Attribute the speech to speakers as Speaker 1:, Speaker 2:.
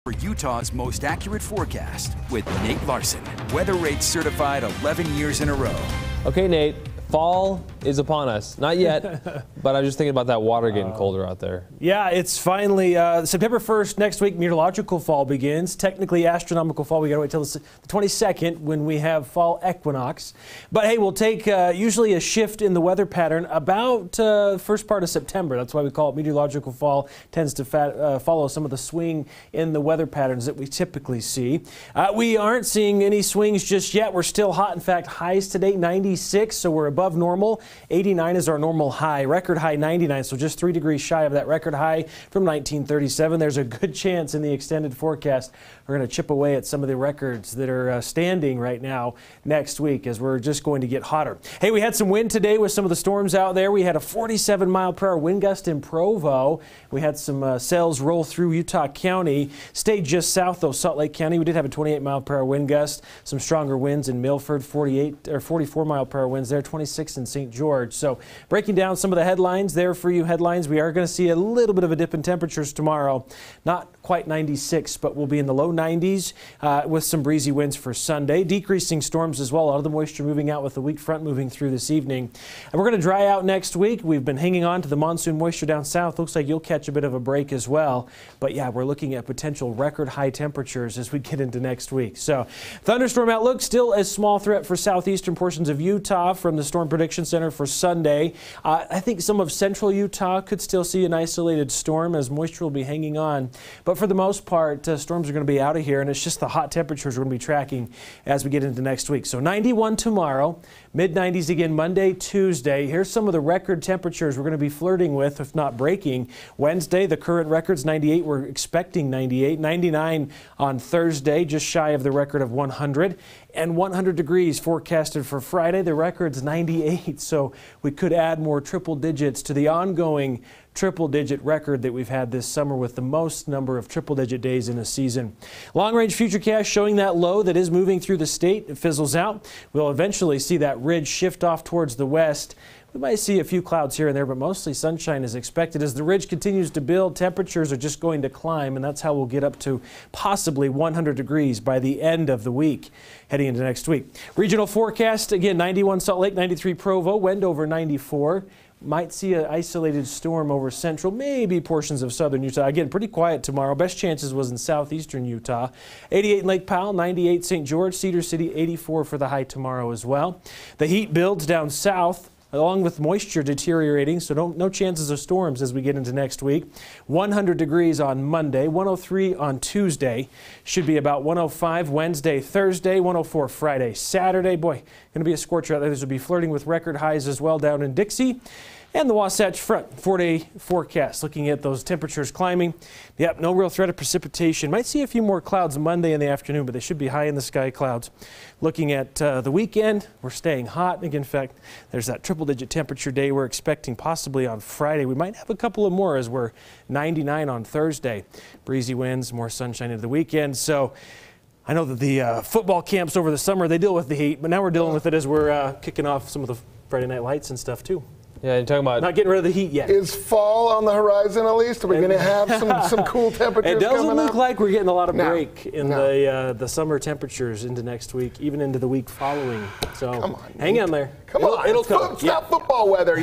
Speaker 1: For Utah's most accurate forecast with Nate Larsen. Weather rates certified 11 years in a row.
Speaker 2: Okay, Nate, fall is upon us. Not yet, but I'm just thinking about that water getting colder out there.
Speaker 3: Yeah, it's finally September 1st next week. Meteorological fall begins. Technically, astronomical fall, we got to wait till the 22nd when we have fall equinox. But hey, we'll take usually a shift in the weather pattern about first part of September. That's why we call it meteorological fall. Tends to follow some of the swing in the weather patterns that we typically see. We aren't seeing any swings just yet. We're still hot. In fact, highs today 96, so we're above normal. 89 is our normal high. Record high 99, so just 3 degrees shy of that record high from 1937. There's a good chance in the extended forecast we're going to chip away at some of the records that are standing right now next week as we're just going to get hotter. Hey, we had some wind today with some of the storms out there. We had a 47-mile-per-hour wind gust in Provo. We had some cells roll through Utah County. Stayed just south of Salt Lake County. We did have a 28-mile-per-hour wind gust. Some stronger winds in Milford, 44-mile-per-hour winds there, 26 in St. George. So breaking down some of the headlines there for you. Headlines, we are going to see a little bit of a dip in temperatures tomorrow. Not quite 96, but we'll be in the low 90s with some breezy winds for Sunday. Decreasing storms as well. A lot of the moisture moving out with the weak front moving through this evening. And we're going to dry out next week. We've been hanging on to the monsoon moisture down south. Looks like you'll catch a bit of a break as well. But yeah, we're looking at potential record high temperatures as we get into next week. So thunderstorm outlook still a small threat for southeastern portions of Utah from the Storm Prediction Center for Sunday. I think some of central Utah could still see an isolated storm as moisture will be hanging on. But for the most part, storms are going to be out of here, and it's just the hot temperatures we're going to be tracking as we get into next week. So 91 tomorrow, mid-90s again Monday, Tuesday. Here's some of the record temperatures we're going to be flirting with, if not breaking. Wednesday, the current record's 98. We're expecting 98. 99 on Thursday, just shy of the record of 100. And 100 degrees forecasted for Friday. The record's 98, so we could add more triple digits to the ongoing triple-digit record that we've had this summer with the most number of triple-digit days in a season. Long-range futurecast showing that low that is moving through the state. It fizzles out. We'll eventually see that ridge shift off towards the west. We might see a few clouds here and there, but mostly sunshine is expected. As the ridge continues to build, temperatures are just going to climb, and that's how we'll get up to possibly 100 degrees by the end of the week, heading into next week. Regional forecast, again, 91 Salt Lake, 93 Provo, Wendover 94. Might see an isolated storm over central, maybe portions of southern Utah. Again, pretty quiet tomorrow. Best chances was in southeastern Utah. 88 in Lake Powell, 98 St. George, Cedar City, 84 for the high tomorrow as well. The heat builds down south, along with moisture deteriorating, so no chances of storms as we get into next week. 100 degrees on Monday, 103 on Tuesday, should be about 105 Wednesday, Thursday, 104 Friday, Saturday. Boy, going to be a scorcher out there. This will be flirting with record highs as well down in Dixie. And the Wasatch Front, 4-day forecast, looking at those temperatures climbing. Yep, no real threat of precipitation. Might see a few more clouds Monday in the afternoon, but they should be high in the sky clouds. Looking at the weekend, we're staying hot. Again, in fact, there's that triple-digit temperature day we're expecting possibly on Friday. We might have a couple of more as we're 99 on Thursday. Breezy winds, more sunshine into the weekend. So I know that the football camps over the summer, they deal with the heat, but now we're dealing with it as we're kicking off some of the Friday night lights and stuff too.
Speaker 2: Yeah, you're talking about
Speaker 3: not getting rid of the heat yet.
Speaker 4: Is fall on the horizon at least? Are we going to have some cool temperatures?
Speaker 3: It doesn't look
Speaker 4: up?
Speaker 3: like we're getting a lot of break in the summer temperatures into next week, even into the week following. So
Speaker 4: come on,
Speaker 3: hang on there.
Speaker 4: Come on,
Speaker 3: it'll come.
Speaker 4: It's not football weather.